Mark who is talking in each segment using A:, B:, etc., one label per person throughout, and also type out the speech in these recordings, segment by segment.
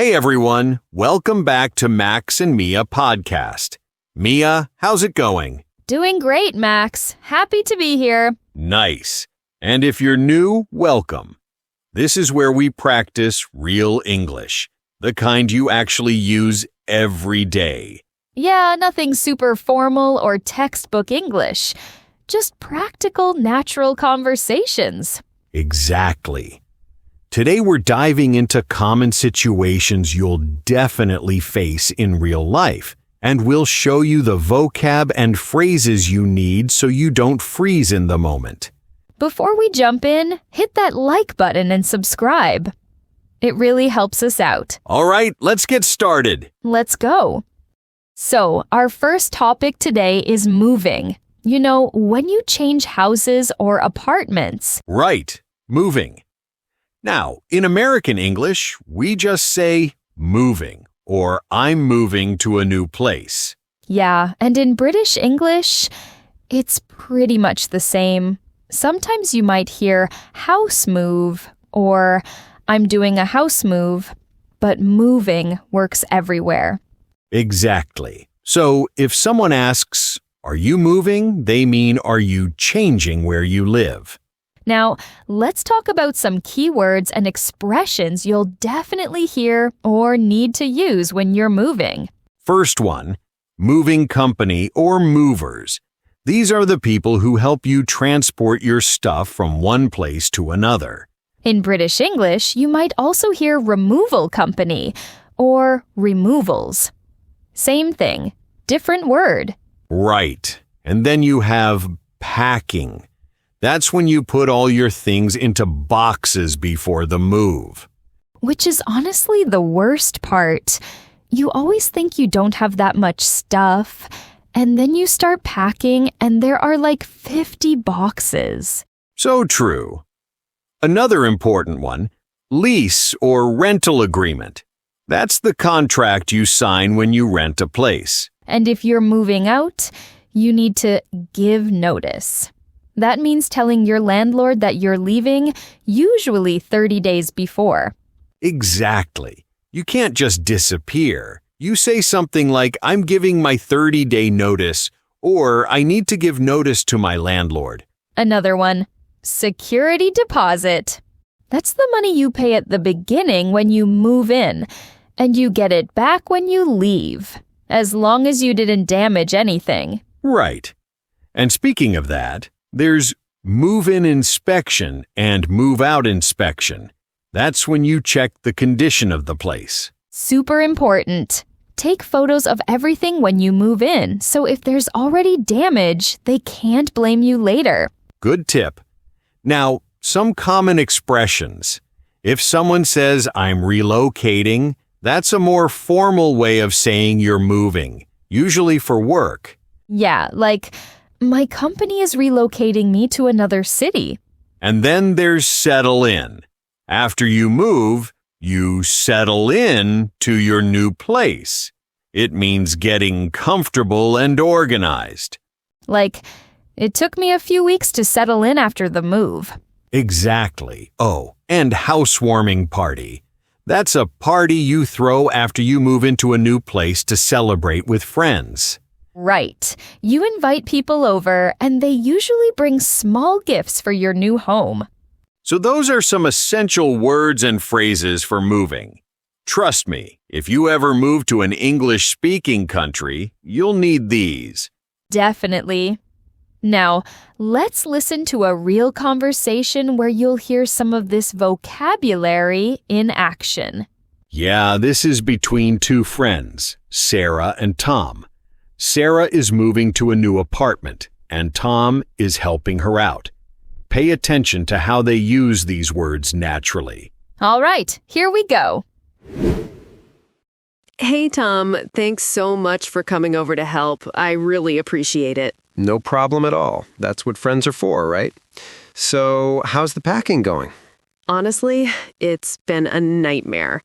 A: Hey everyone, welcome back to Max and Mia podcast. Mia, how's it going?
B: Doing great, Max. Happy to be here.
A: Nice. And if you're new, welcome. This is where we practice real English, the kind you actually use every day.
B: Yeah, nothing super formal or textbook English. Just practical, natural conversations.
A: Exactly. Today we're diving into common situations you'll definitely face in real life, and we'll show you the vocab and phrases you need so you don't freeze in the moment.
B: Before we jump in, hit that like button and subscribe. It really helps us out.
A: All right, let's get started.
B: Let's go. So, our first topic today is moving. You know, when you change houses or apartments.
A: Right, moving. Now, in American English, we just say moving or I'm moving to a new place.
B: Yeah, and in British English, it's pretty much the same. Sometimes you might hear house move or I'm doing a house move, but moving works everywhere.
A: Exactly. So if someone asks, "Are you moving?" they mean, "Are you changing where you live?"
B: Now, let's talk about some keywords and expressions you'll definitely hear or need to use when you're moving.
A: First one, moving company or movers. These are the people who help you transport your stuff from one place to another.
B: In British English, you might also hear removal company or removals. Same thing, different word.
A: Right. And then you have packing. That's when you put all your things into boxes before the move.
B: Which is honestly the worst part. You always think you don't have that much stuff, and then you start packing and there are like 50 boxes.
A: So true. Another important one, lease or rental agreement. That's the contract you sign when you rent a place.
B: And if you're moving out, you need to give notice. That means telling your landlord that you're leaving, usually 30 days before.
A: Exactly. You can't just disappear. You say something like, "I'm giving my 30-day notice," or "I need to give notice to my landlord."
B: Another one, security deposit. That's the money you pay at the beginning when you move in, and you get it back when you leave, as long as you didn't damage anything.
A: Right. And speaking of that, there's move-in inspection and move-out inspection. That's when you check the condition of the place.
B: Super important. Take photos of everything when you move in, so if there's already damage, they can't blame you later.
A: Good tip. Now, some common expressions. If someone says, "I'm relocating," that's a more formal way of saying you're moving, usually for work.
B: Yeah, like, my company is relocating me to another city.
A: And then there's settle in. After you move, you settle in to your new place. It means getting comfortable and organized.
B: Like, it took me a few weeks to settle in after the move.
A: Exactly. Oh, and housewarming party. That's a party you throw after you move into a new place to celebrate with friends.
B: Right. You invite people over, and they usually bring small gifts for your new home.
A: So those are some essential words and phrases for moving. Trust me, if you ever move to an English-speaking country, you'll need these.
B: Definitely. Now, let's listen to a real conversation where you'll hear some of this vocabulary in action.
A: Yeah, this is between two friends, Sarah and Tom. Sarah is moving to a new apartment, and Tom is helping her out. Pay attention to how they use these words naturally.
B: All right, here we go.
C: Hey, Tom. Thanks so much for coming over to help. I really appreciate it.
D: No problem at all. That's what friends are for, right? So, how's the packing going?
C: Honestly, it's been a nightmare.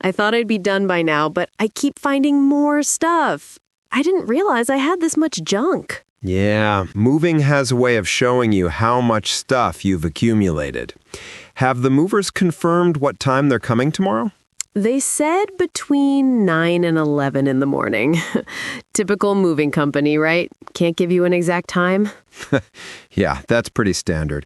C: I thought I'd be done by now, but I keep finding more stuff. I didn't realize I had this much junk.
D: Yeah, moving has a way of showing you how much stuff you've accumulated. Have the movers confirmed what time they're coming tomorrow?
C: They said between 9 and 11 in the morning. Typical moving company, right? Can't give you an exact time.
D: Yeah, that's pretty standard.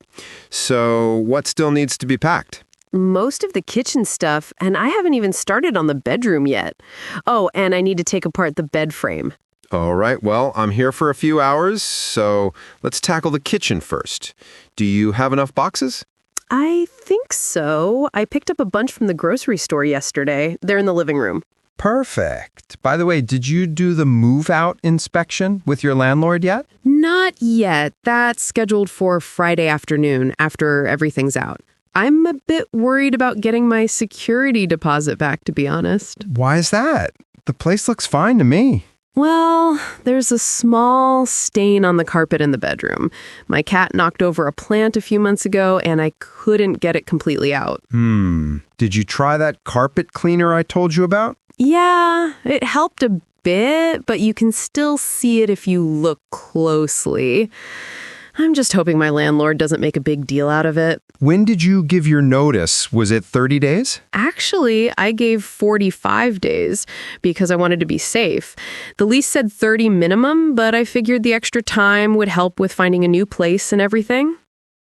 D: So, what still needs to be packed?
C: Most of the kitchen stuff, and I haven't even started on the bedroom yet. Oh, and I need to take apart the bed frame.
D: All right, well, I'm here for a few hours, so let's tackle the kitchen first. Do you have enough boxes?
C: I think so. I picked up a bunch from the grocery store yesterday. They're in the living room.
E: Perfect. By the way, did you do the move-out inspection with your landlord yet?
C: Not yet. That's scheduled for Friday afternoon after everything's out. I'm a bit worried about getting my security deposit back, to be honest.
E: Why is that? The place looks fine to me.
C: Well, there's a small stain on the carpet in the bedroom. My cat knocked over a plant a few months ago, and I couldn't get it completely out.
E: Did you try that carpet cleaner I told you about?
C: Yeah, it helped a bit, but you can still see it if you look closely. I'm just hoping my landlord doesn't make a big deal out of it.
E: When did you give your notice? Was it 30 days?
C: Actually, I gave 45 days because I wanted to be safe. The lease said 30 minimum, but I figured the extra time would help with finding a new place and everything.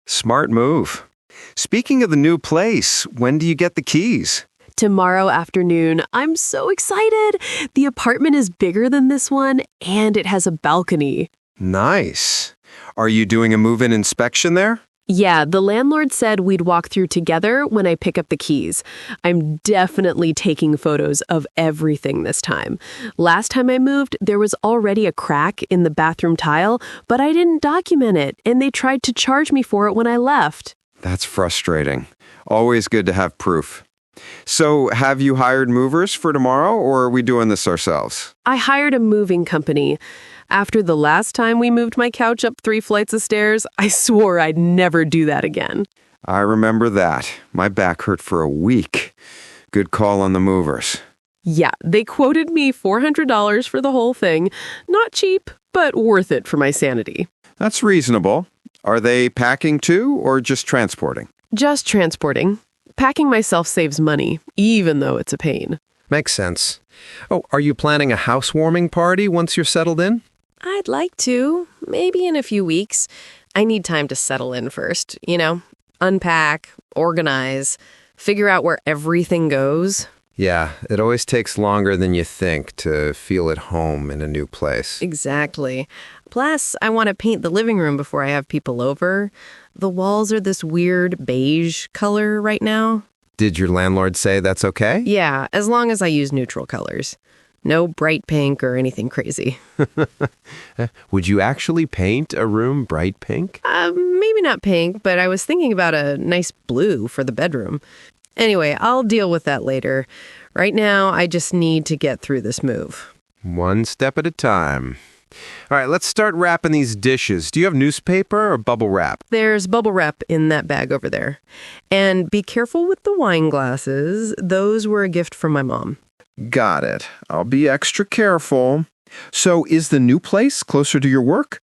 D: Smart move. Speaking of the new place, when do you get the keys?
C: Tomorrow afternoon. I'm so excited. The apartment is bigger than this one, and it has a balcony.
D: Nice. Are you doing a move-in inspection there?
C: Yeah, the landlord said we'd walk through together when I pick up the keys. I'm definitely taking photos of everything this time. Last time I moved, there was already a crack in the bathroom tile, but I didn't document it, and they tried to charge me for it when I left.
D: That's frustrating. Always good to have proof. So, have you hired movers for tomorrow, or are we doing this ourselves?
C: I hired a moving company. After the last time we moved my couch up 3 flights of stairs, I swore I'd never do that again.
D: I remember that. My back hurt for a week. Good call on the movers.
C: Yeah, they quoted me $400 for the whole thing. Not cheap, but worth it for my sanity.
D: That's reasonable. Are they packing too, or just transporting?
C: Just transporting. Packing myself saves money, even though it's a pain.
D: Makes sense. Oh, are you planning a housewarming party once you're settled in?
C: I'd like to. Maybe in a few weeks. I need time to settle in first, unpack, organize, figure out where everything goes.
D: Yeah, it always takes longer than you think to feel at home in a new place.
C: Exactly. Plus, I want to paint the living room before I have people over. The walls are this weird beige color right now.
D: Did your landlord say that's okay?
C: Yeah, as long as I use neutral colors. No bright pink or anything crazy.
D: Would you actually paint a room bright pink?
C: Maybe not pink, but I was thinking about a nice blue for the bedroom. Anyway, I'll deal with that later. Right now, I just need to get through this move.
D: One step at a time. All right, let's start wrapping these dishes. Do you have newspaper or bubble wrap?
C: There's bubble wrap in that bag over there. And be careful with the wine glasses. Those were a gift from my mom.
D: Got it. I'll be extra careful. So, is the new place closer to your work?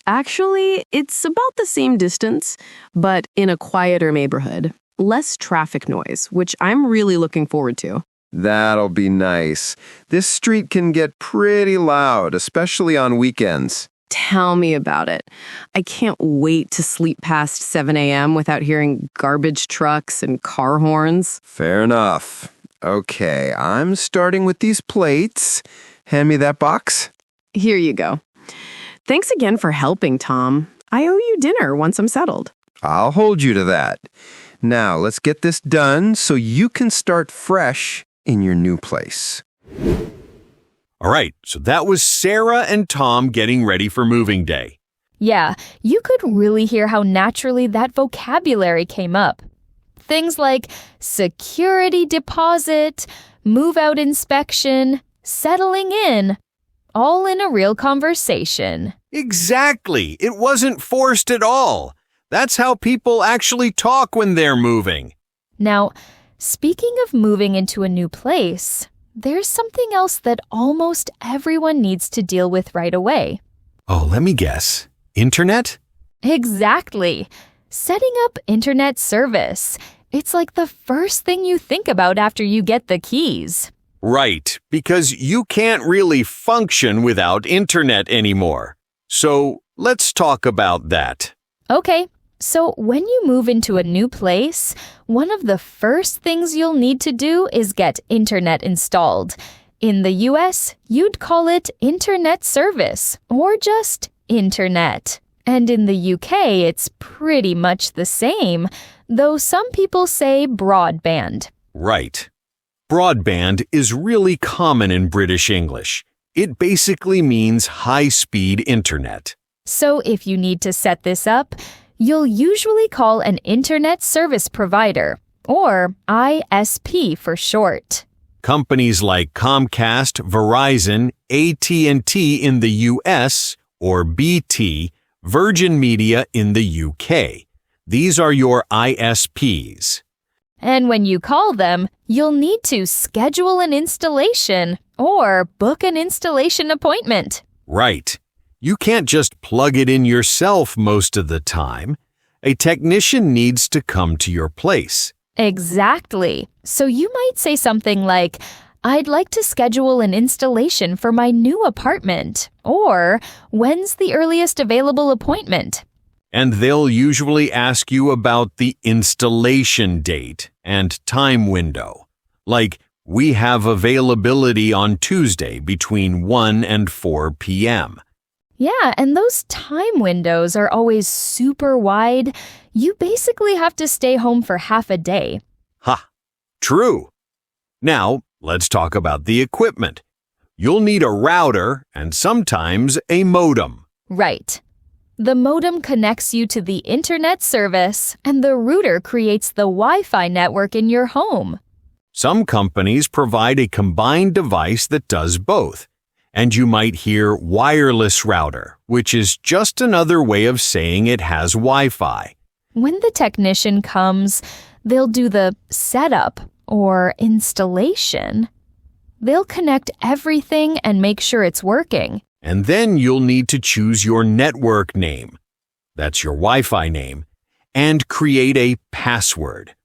C: Actually, it's about the same distance, but in a quieter neighborhood. Less traffic noise, which I'm really looking forward to.
D: That'll be nice. This street can get pretty loud, especially on weekends.
C: Tell me about it. I can't wait to sleep past 7 a.m. without hearing garbage trucks and car horns.
D: Fair enough. Okay, I'm starting with these plates. Hand me that box.
C: Here you go. Thanks again for helping, Tom. I owe you dinner once I'm settled.
D: I'll hold you to that. Now, let's get this done so you can start fresh in your new place.
A: All right, so that was Sarah and Tom getting ready for moving day.
B: Yeah, you could really hear how naturally that vocabulary came up. Things like security deposit, move-out inspection, settling in, all in a real conversation.
A: Exactly. It wasn't forced at all. That's how people actually talk when they're moving.
B: Now, speaking of moving into a new place, there's something else that almost everyone needs to deal with right away.
A: Oh, let me guess. Internet?
B: Exactly. Setting up internet service. It's like the first thing you think about after you get the keys.
A: Right, because you can't really function without internet anymore. So let's talk about that.
B: Okay, so when you move into a new place, one of the first things you'll need to do is get internet installed. In the US, you'd call it internet service or just internet. And in the UK, it's pretty much the same, though some people say broadband.
A: Right. Broadband is really common in British English. It basically means high-speed internet.
B: So if you need to set this up, you'll usually call an internet service provider, or ISP for short.
A: Companies like Comcast, Verizon, AT&T in the US, or BT, Virgin Media in the UK. These are your ISPs.
B: And when you call them, you'll need to schedule an installation or book an installation appointment.
A: Right. You can't just plug it in yourself most of the time. A technician needs to come to your place.
B: Exactly. So you might say something like, I'd like to schedule an installation for my new apartment, or when's the earliest available appointment?
A: And they'll usually ask you about the installation date and time window. Like, we have availability on Tuesday between 1 and 4 p.m.
B: Yeah, and those time windows are always super wide. You basically have to stay home for half a day.
A: Ha! True. Now, let's talk about the equipment. You'll need a router and sometimes a modem.
B: Right. The modem connects you to the internet service, and the router creates the Wi-Fi network in your home.
A: Some companies provide a combined device that does both. And you might hear wireless router, which is just another way of saying it has Wi-Fi.
B: When the technician comes, they'll do the setup or installation. They'll connect everything and make sure it's working.
A: And then you'll need to choose your network name. That's your Wi-Fi name. And create a password.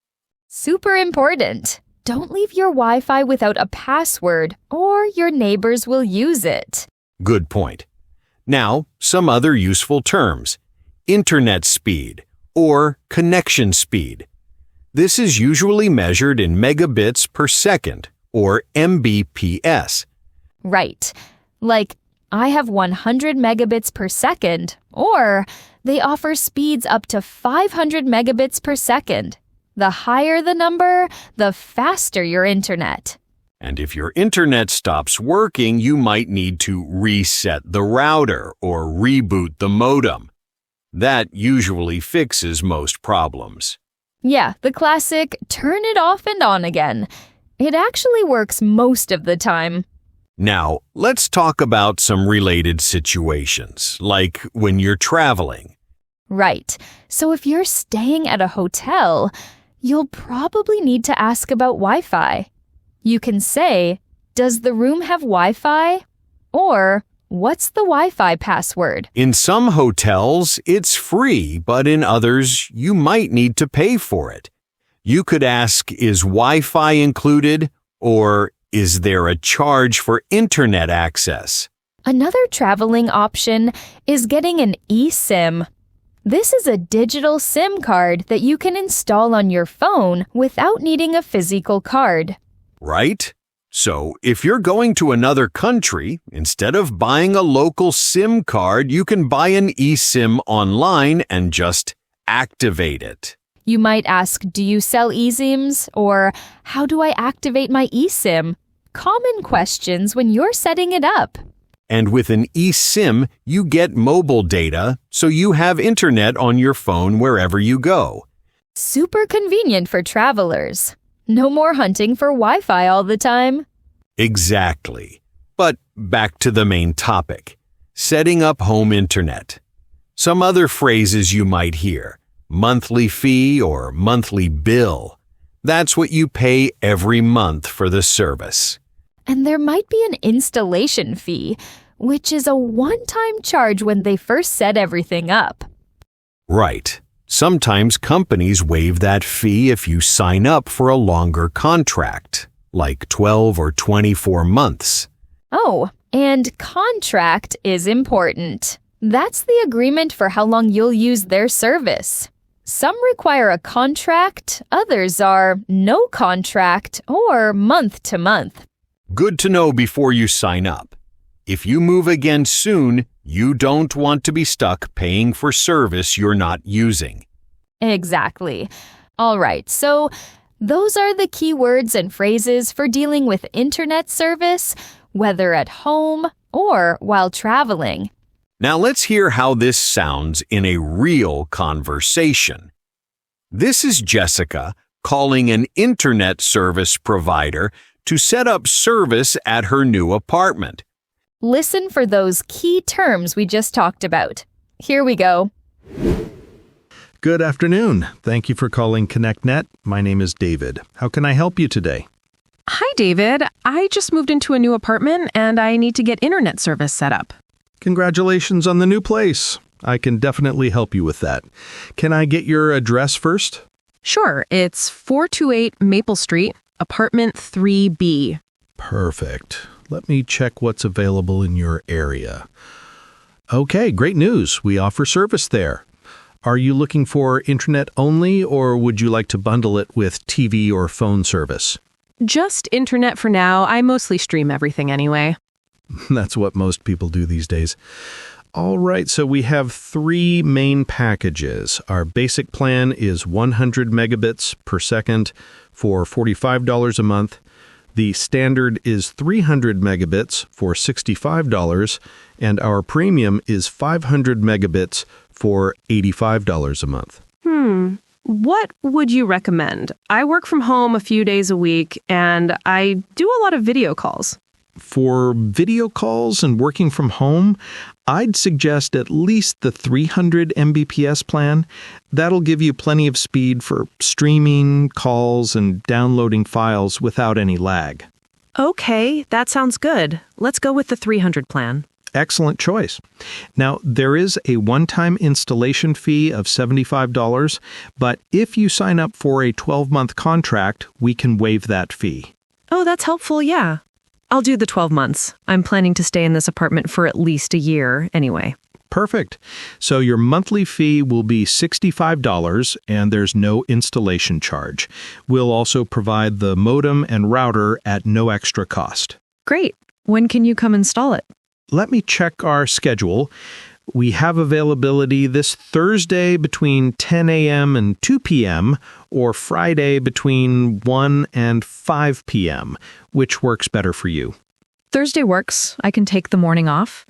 B: Super important. Don't leave your Wi-Fi without a password, or your neighbors will use it.
A: Good point. Now, some other useful terms. Internet speed, or connection speed. This is usually measured in megabits per second, or Mbps.
B: Right. Like, I have 100 megabits per second, or they offer speeds up to 500 megabits per second. The higher the number, the faster your internet.
A: And if your internet stops working, you might need to reset the router or reboot the modem. That usually fixes most problems.
B: Yeah, the classic turn it off and on again. It actually works most of the time.
A: Now, let's talk about some related situations, like when you're traveling.
B: Right. So if you're staying at a hotel, you'll probably need to ask about Wi-Fi. You can say, does the room have Wi-Fi? Or, what's the Wi-Fi password?
A: In some hotels, it's free, but in others, you might need to pay for it. You could ask, is Wi-Fi included? Or, is there a charge for internet access?
B: Another traveling option is getting an eSIM. This is a digital SIM card that you can install on your phone without needing a physical card.
A: Right? So, if you're going to another country, instead of buying a local SIM card, you can buy an eSIM online and just activate it.
B: You might ask, do you sell eSIMs? Or, how do I activate my eSIM? Common questions when you're setting it up.
A: And with an eSIM, you get mobile data, so you have internet on your phone wherever you go.
B: Super convenient for travelers. No more hunting for Wi-Fi all the time.
A: Exactly. But back to the main topic, setting up home internet. Some other phrases you might hear, monthly fee or monthly bill. That's what you pay every month for the service.
B: And there might be an installation fee, which is a one-time charge when they first set everything up.
A: Right. Sometimes companies waive that fee if you sign up for a longer contract, like 12 or 24 months.
B: Oh, and contract is important. That's the agreement for how long you'll use their service. Some require a contract, others are no contract or month to month.
A: Good to know before you sign up. If you move again soon, you don't want to be stuck paying for service you're not using.
B: Exactly. All right, so those are the key words and phrases for dealing with internet service, whether at home or while traveling.
A: Now let's hear how this sounds in a real conversation. This is Jessica calling an internet service provider to set up service at her new apartment.
B: Listen for those key terms we just talked about. Here we go.
F: Good afternoon. Thank you for calling ConnectNet. My name is David. How can I help you today?
C: Hi, David. I just moved into a new apartment and I need to get internet service set up.
F: Congratulations on the new place. I can definitely help you with that. Can I get your address first?
C: Sure, it's 428 Maple Street, apartment 3B.
F: Perfect. Let me check what's available in your area. Okay, great news. We offer service there. Are you looking for internet only, or would you like to bundle it with TV or phone service?
C: Just internet for now. I mostly stream everything anyway.
F: That's what most people do these days. All right, so we have 3 main packages. Our basic plan is 100 megabits per second for $45 a month. The standard is 300 megabits for $65, and our premium is 500 megabits for $85 a month.
C: What would you recommend? I work from home a few days a week, and I do a lot of video calls.
F: For video calls and working from home, I'd suggest at least the 300 Mbps plan. That'll give you plenty of speed for streaming, calls, and downloading files without any lag.
C: Okay, that sounds good. Let's go with the 300 plan.
F: Excellent choice. Now, there is a one-time installation fee of $75, but if you sign up for a 12-month contract, we can waive that fee.
C: Oh, that's helpful, yeah. I'll do the 12 months. I'm planning to stay in this apartment for at least a year anyway.
F: Perfect. So your monthly fee will be $65 and there's no installation charge. We'll also provide the modem and router at no extra cost.
C: Great. When can you come install it?
F: Let me check our schedule. We have availability this Thursday between 10 a.m. and 2 p.m. or Friday between 1 and 5 p.m. Which works better for you?
G: Thursday works. I can take the morning off.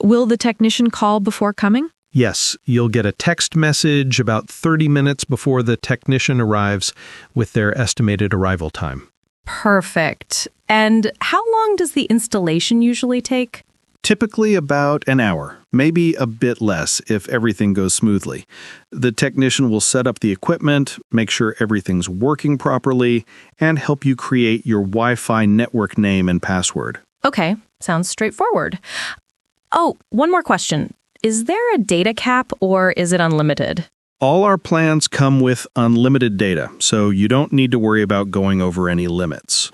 G: Will the technician call before coming?
F: Yes, you'll get a text message about 30 minutes before the technician arrives with their estimated arrival time.
G: Perfect. And how long does the installation usually take?
F: Typically about an hour, maybe a bit less if everything goes smoothly. The technician will set up the equipment, make sure everything's working properly, and help you create your Wi-Fi network name and password.
G: Okay, sounds straightforward. Oh, one more question. Is there a data cap or is it unlimited?
F: All our plans come with unlimited data, so you don't need to worry about going over any limits.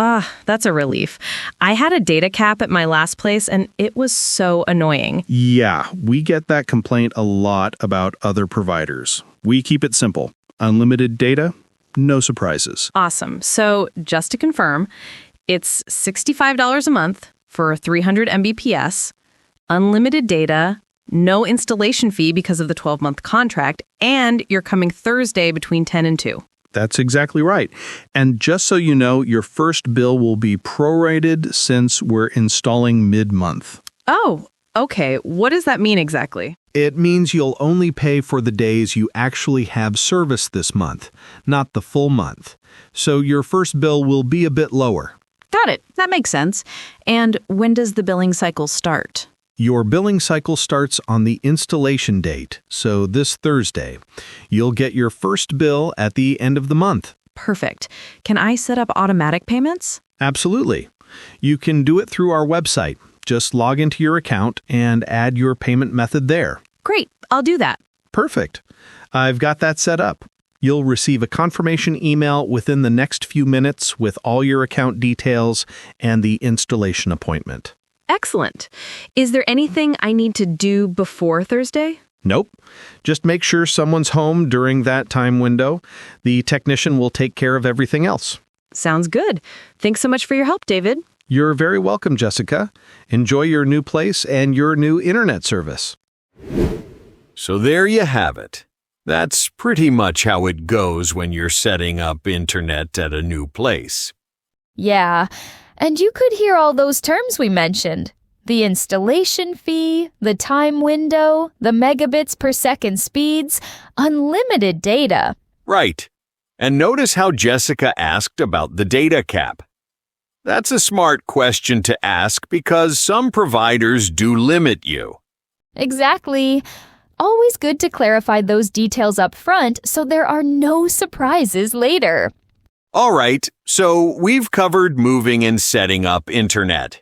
G: That's a relief. I had a data cap at my last place and it was so annoying.
F: Yeah, we get that complaint a lot about other providers. We keep it simple. Unlimited data, no surprises.
G: Awesome. So just to confirm, it's $65 a month for 300 Mbps, unlimited data, no installation fee because of the 12-month contract, and you're coming Thursday between 10 and 2.
F: That's exactly right. And just so you know, your first bill will be prorated since we're installing mid-month.
G: Oh, okay. What does that mean exactly?
F: It means you'll only pay for the days you actually have service this month, not the full month. So your first bill will be a bit lower.
G: Got it. That makes sense. And when does the billing cycle start?
F: Your billing cycle starts on the installation date, so this Thursday. You'll get your first bill at the end of the month.
G: Perfect. Can I set up automatic payments?
F: Absolutely. You can do it through our website. Just log into your account and add your payment method there.
G: Great. I'll do that.
F: Perfect. I've got that set up. You'll receive a confirmation email within the next few minutes with all your account details and the installation appointment.
G: Excellent. Is there anything I need to do before Thursday?
F: Nope. Just make sure someone's home during that time window. The technician will take care of everything else.
G: Sounds good. Thanks so much for your help, David.
F: You're very welcome, Jessica. Enjoy your new place and your new internet service.
A: So there you have it. That's pretty much how it goes when you're setting up internet at a new place.
B: Yeah, and you could hear all those terms we mentioned. The installation fee, the time window, the megabits per second speeds, unlimited data.
A: Right. And notice how Jessica asked about the data cap. That's a smart question to ask because some providers do limit you.
B: Exactly. Always good to clarify those details up front so there are no surprises later.
A: All right, so we've covered moving and setting up internet.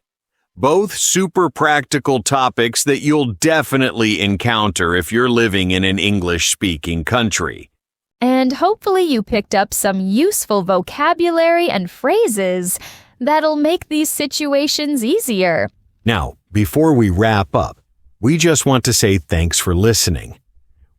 A: Both super practical topics that you'll definitely encounter if you're living in an English-speaking country.
B: And hopefully you picked up some useful vocabulary and phrases that'll make these situations easier.
A: Now, before we wrap up, we just want to say thanks for listening.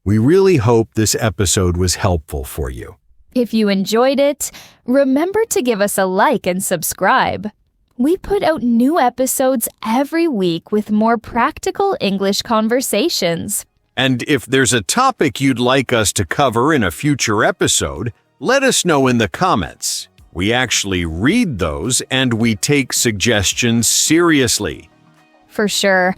A: We really hope this episode was helpful for you.
B: If you enjoyed it, remember to give us a like and subscribe. We put out new episodes every week with more practical English conversations.
A: And if there's a topic you'd like us to cover in a future episode, let us know in the comments. We actually read those and we take suggestions seriously.
B: For sure.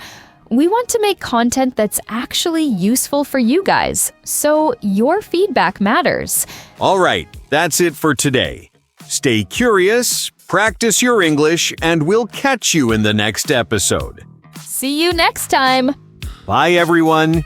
B: We want to make content that's actually useful for you guys, so your feedback matters.
A: All right, that's it for today. Stay curious, practice your English, and we'll catch you in the next episode.
B: See you next time.
A: Bye, everyone.